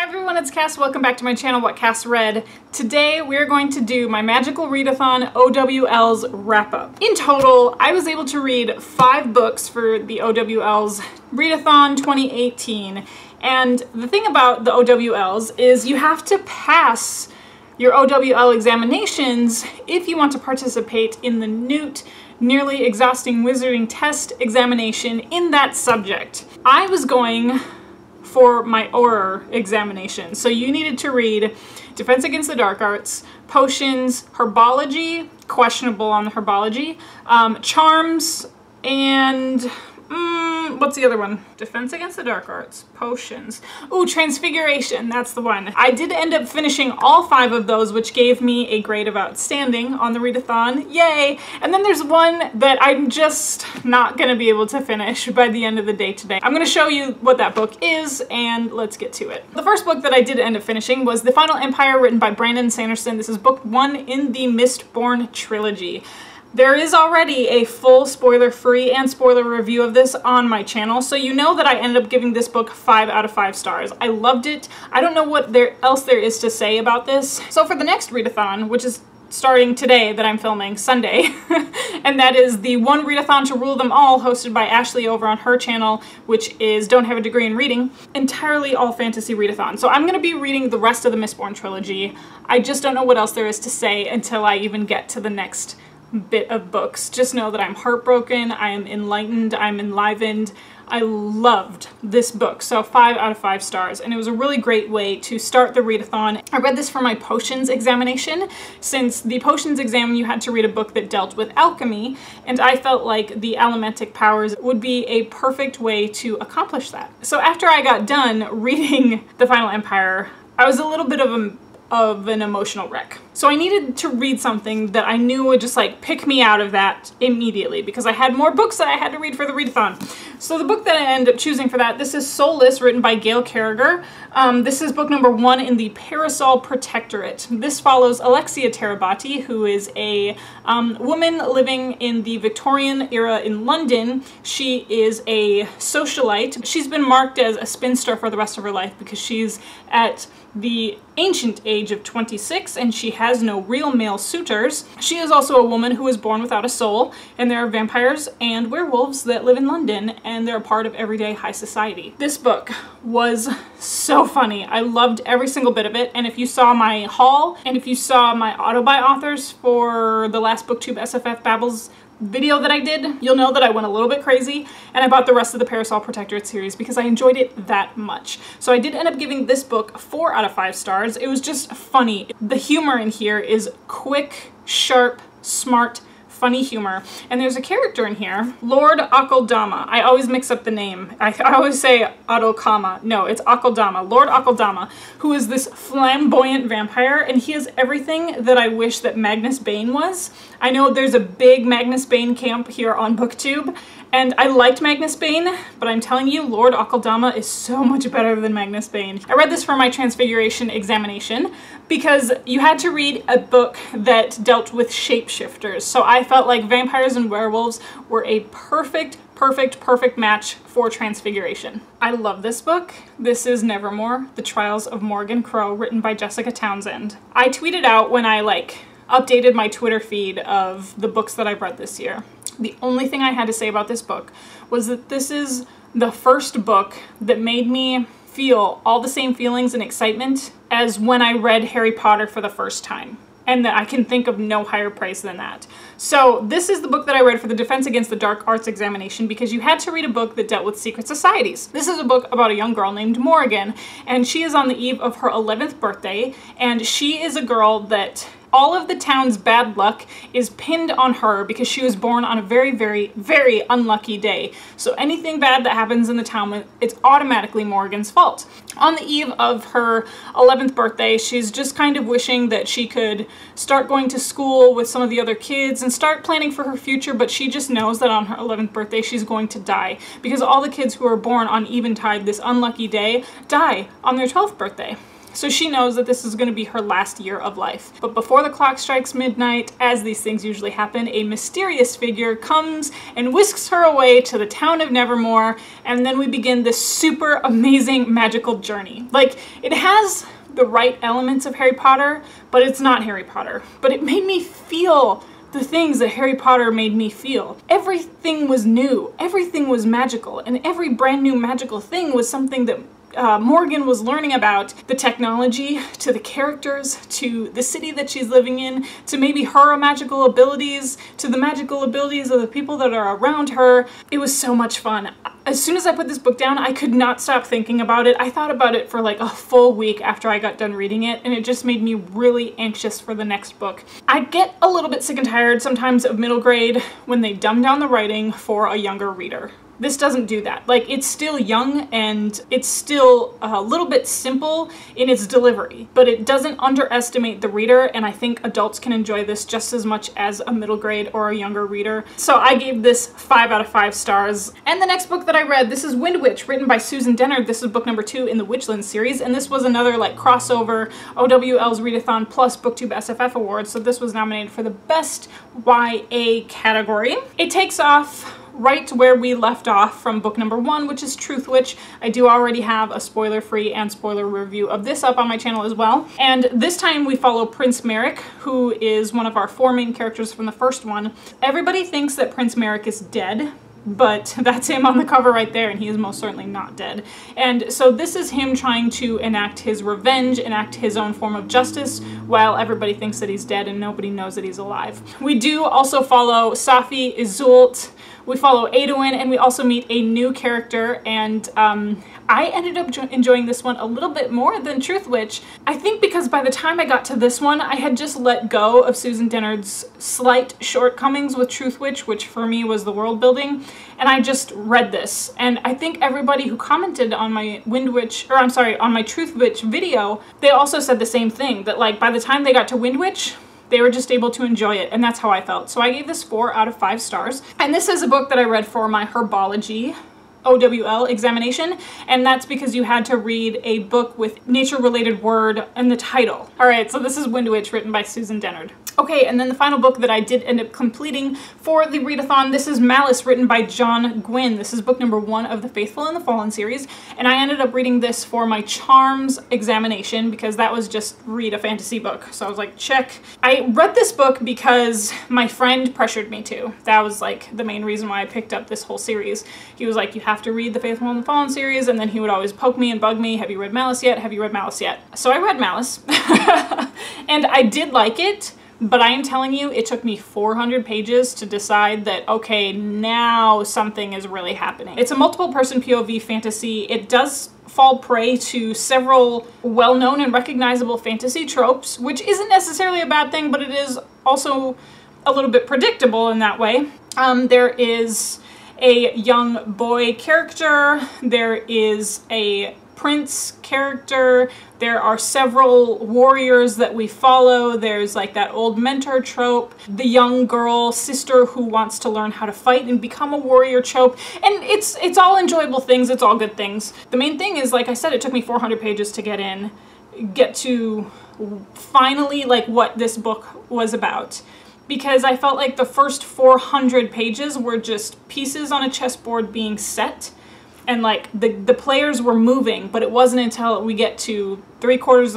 everyone, it's Cass. Welcome back to my channel, What Cass Read. Today we're going to do my magical readathon O.W.L.s wrap-up. In total, I was able to read 5 books for the O.W.L.s readathon 2018. And the thing about the O.W.L.s is you have to pass your O.W.L. examinations if you want to participate in the Newt Nearly Exhausting Wizarding Test examination in that subject. I was going for my Auror examination. So you needed to read Defense Against the Dark Arts, Potions, Herbology, questionable on the Herbology, Charms, and what's the other one? Defense Against the Dark Arts, Potions. Ooh, Transfiguration, that's the one. I did end up finishing all 5 of those, which gave me a grade of outstanding on the readathon. Yay! And then there's one that I'm just not gonna be able to finish by the end of the day today. I'm gonna show you what that book is, and let's get to it. The first book that I did end up finishing was The Final Empire, written by Brandon Sanderson. This is book 1 in the Mistborn trilogy. There is already a full spoiler-free and spoiler review of this on my channel, so you know that I ended up giving this book 5 out of 5 stars. I loved it. I don't know what else there is to say about this. So for the next readathon, which is starting today that I'm filming, Sunday, and that is the One Readathon to Rule Them All, hosted by Ashley over on her channel, which is Don't Have a Degree in Reading, entirely all fantasy readathon. So I'm going to be reading the rest of the Mistborn trilogy. I just don't know what else there is to say until I even get to the next bit of books. Just know that I'm heartbroken, I am enlightened, I'm enlivened. I loved this book, so 5 out of 5 stars, and it was a really great way to start the readathon. I read this for my potions examination, since the potions exam you had to read a book that dealt with alchemy, and I felt like the elementic powers would be a perfect way to accomplish that. So after I got done reading The Final Empire, I was a little bit of an emotional wreck. So I needed to read something that I knew would just like pick me out of that immediately, because I had more books that I had to read for the readathon. So the book that I ended up choosing for that, this is Soulless, written by Gail Carriger. This is book number 1 in the Parasol Protectorate. This follows Alexia Terabati, who is a woman living in the Victorian era in London. She is a socialite. She's been marked as a spinster for the rest of her life because she's at the ancient age of 26 and she has no real male suitors. She is also a woman who was born without a soul, and there are vampires and werewolves that live in London, and they're a part of everyday high society. This book was so funny. I loved every single bit of it, and if you saw my haul and if you saw my auto-buy authors for the last BookTube SFF Babbles video that I did, you'll know that I went a little bit crazy and I bought the rest of the Parasol Protectorate series because I enjoyed it that much. So I did end up giving this book 4 out of 5 stars. It was just funny. The humor in here is quick, sharp, smart, funny humor. And there's a character in here, Lord Akeldama. I always mix up the name. I always say Adokama. No, it's Akeldama. Lord Akeldama, who is this flamboyant vampire, and he is everything that I wish that Magnus Bane was. I know there's a big Magnus Bane camp here on BookTube, and I liked Magnus Bane, but I'm telling you, Lord Akeldama is so much better than Magnus Bane. I read this for my Transfiguration examination because you had to read a book that dealt with shapeshifters, so I felt like vampires and werewolves were a perfect match for Transfiguration. I love this book. This is Nevermore, The Trials of Morrigan Crow, written by Jessica Townsend. I tweeted out when I updated my Twitter feed of the books that I've read this year. The only thing I had to say about this book was that this is the first book that made me feel all the same feelings and excitement as when I read Harry Potter for the first time. And that I can think of no higher praise than that. So this is the book that I read for the Defense Against the Dark Arts examination because you had to read a book that dealt with secret societies. This is a book about a young girl named Morrigan, and she is on the eve of her 11th birthday, and she is a girl that all of the town's bad luck is pinned on her because she was born on a very unlucky day. So anything bad that happens in the town, it's automatically Morrigan's fault. On the eve of her 11th birthday, she's just kind of wishing that she could start going to school with some of the other kids and start planning for her future, but she just knows that on her 11th birthday she's going to die because all the kids who are born on Eventide, this unlucky day, die on their 12th birthday. so she knows that this is going to be her last year of life. But before the clock strikes midnight, as these things usually happen, a mysterious figure comes and whisks her away to the town of Nevermore, and then we begin this super amazing magical journey. Like, it has the right elements of Harry Potter, but it's not Harry Potter. But it made me feel the things that Harry Potter made me feel. Everything was new, everything was magical, and every brand new magical thing was something that Morrigan was learning about. The technology, to the characters, to the city that she's living in, to maybe her magical abilities, to the magical abilities of the people that are around her. It was so much fun. As soon as I put this book down, I could not stop thinking about it. I thought about it for like a full week after I got done reading it, and it just made me really anxious for the next book. I get a little bit sick and tired sometimes of middle grade when they dumb down the writing for a younger reader. This doesn't do that. Like, it's still young and it's still a little bit simple in its delivery, but it doesn't underestimate the reader, and I think adults can enjoy this just as much as a middle grade or a younger reader. So I gave this 5 out of 5 stars. And the next book that I read, this is Windwitch, written by Susan Dennard. This is book number 2 in the Witchland series, and this was another like crossover O.W.L.s Readathon plus BookTube SFF Awards, so this was nominated for the Best YA category. It takes off right where we left off from book number 1, which is Truthwitch. I do already have a spoiler-free and spoiler review of this up on my channel as well. And this time we follow Prince Merrick, who is one of our 4 main characters from the first one. Everybody thinks that Prince Merrick is dead, but that's him on the cover right there, and he is most certainly not dead. And so this is him trying to enact his revenge, enact his own form of justice, while everybody thinks that he's dead and nobody knows that he's alive. We do also follow Safi Isoult, we follow Adowin, and we also meet a new character, and I ended up enjoying this one a little bit more than Truthwitch. I think because by the time I got to this one, I had just let go of Susan Dennard's slight shortcomings with Truthwitch, which for me was the world building, and I just read this. And I think everybody who commented on my Windwitch, or I'm sorry, on my Truthwitch video, they also said the same thing, that like by the time they got to Windwitch, they were just able to enjoy it, and that's how I felt. So I gave this 4 out of 5 stars. And this is a book that I read for my herbology O.W.L. examination, and that's because you had to read a book with nature-related word in the title. All right, so this is Windwitch, written by Susan Dennard. Okay, and then the final book that I did end up completing for the readathon, this is Malice, written by John Gwynne. This is book number 1 of the Faithful and the Fallen series, and I ended up reading this for my charms examination because that was just read a fantasy book. So I was like, check. I read this book because my friend pressured me to. That was like the main reason why I picked up this whole series. He was like, you have to read the Faithful and the Fallen series, and then he would always poke me and bug me, have you read Malice yet? Have you read Malice yet? So I read Malice, and I did like it. But I am telling you, it took me 400 pages to decide that, okay, now something is really happening. It's a multiple person POV fantasy. It does fall prey to several well-known and recognizable fantasy tropes, which isn't necessarily a bad thing, but it is also a little bit predictable in that way. There is a young boy character, there is a prince character, there are several warriors that we follow, there's like that old mentor trope, the young girl sister who wants to learn how to fight and become a warrior trope, and it's all enjoyable things, it's all good things. The main thing is, like I said, it took me 400 pages to get to finally like what this book was about. Because I felt like the first 400 pages were just pieces on a chessboard being set, and like the players were moving, but it wasn't until we get to 2/3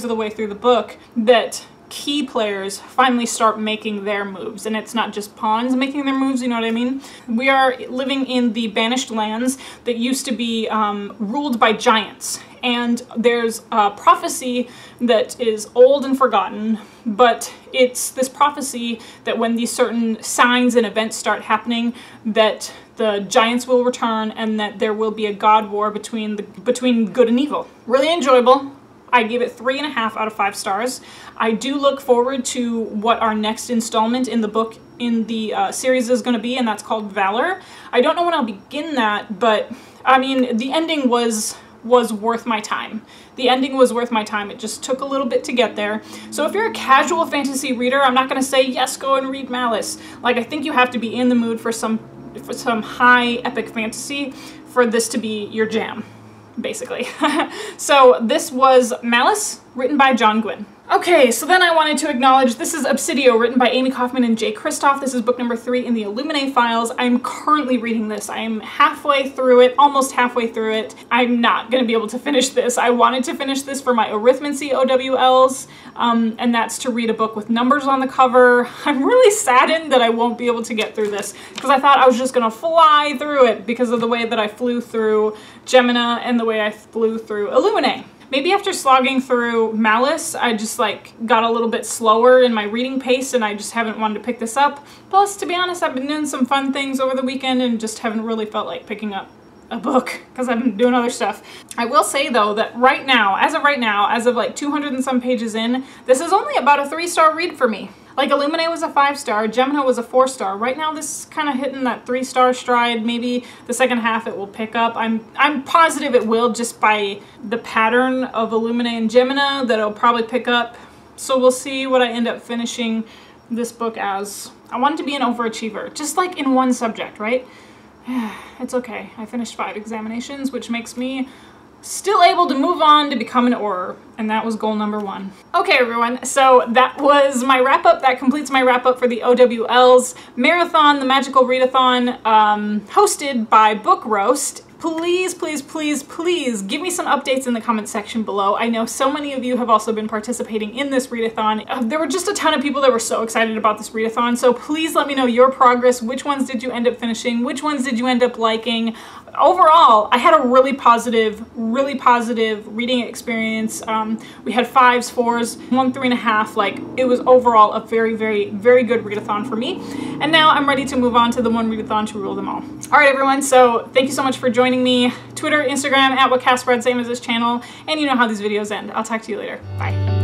of the way through the book that key players finally start making their moves, and it's not just pawns making their moves, you know what I mean? We are living in the Banished Lands that used to be ruled by giants, and there's a prophecy that is old and forgotten, but it's this prophecy that when these certain signs and events start happening, that the giants will return and that there will be a god war between good and evil. Really enjoyable. I gave it 3.5 out of 5 stars. I do look forward to what our next installment in the book in the series is going to be, and that's called Valor. I don't know when I'll begin that, but I mean, the ending was worth my time. The ending was worth my time. It just took a little bit to get there. So if you're a casual fantasy reader, I'm not going to say, yes, go and read Malice. Like, I think you have to be in the mood for some high epic fantasy for this to be your jam. basically. So this was Malice, written by Gwynne. Okay, so then I wanted to acknowledge this is Obsidio, written by Amie Kaufman and J. Kristoff. This is book number 3 in the Illuminae files. I'm currently reading this. I am halfway through it, almost halfway through it. I'm not going to be able to finish this. I wanted to finish this for my arithmancy O.W.L.s, and that's to read a book with numbers on the cover. I'm really saddened that I won't be able to get through this because I thought I was just going to fly through it because of the way that I flew through Gemina and the way I flew through Illuminae. Maybe after slogging through Malice, I just like got a little bit slower in my reading pace and I just haven't wanted to pick this up. Plus, to be honest, I've been doing some fun things over the weekend and just haven't really felt like picking up a book because I've been doing other stuff. I will say though that right now, as of like 200 and some pages in, this is only about a 3-star read for me. Like Illuminae was a 5-star, Gemina was a 4-star. Right now this is kind of hitting that 3-star stride. Maybe the second half it will pick up. I'm positive it will just by the pattern of Illuminae and Gemina that it'll probably pick up. So we'll see what I end up finishing this book as. I want to be an overachiever, just like in one subject, right? It's okay. I finished 5 examinations, which makes me still able to move on to become an Auror, and that was goal number 1. Okay, everyone, so that was my wrap-up. That completes my wrap-up for the O.W.L.s Marathon, the Magical Readathon, hosted by Book Roast. Please, please, please, please give me some updates in the comment section below. I know so many of you have also been participating in this readathon. There were just a ton of people that were so excited about this readathon, so please let me know your progress. Which ones did you end up finishing? Which ones did you end up liking? Overall, I had a really positive reading experience. We had 5s, 4s, 1 3.5. Like, it was overall a very, very, very good readathon for me. And now I'm ready to move on to the one readathon to rule them all. All right, everyone, so thank you so much for joining me. Twitter, Instagram, @WhatCastRead, same as this channel. And you know how these videos end. I'll talk to you later. Bye.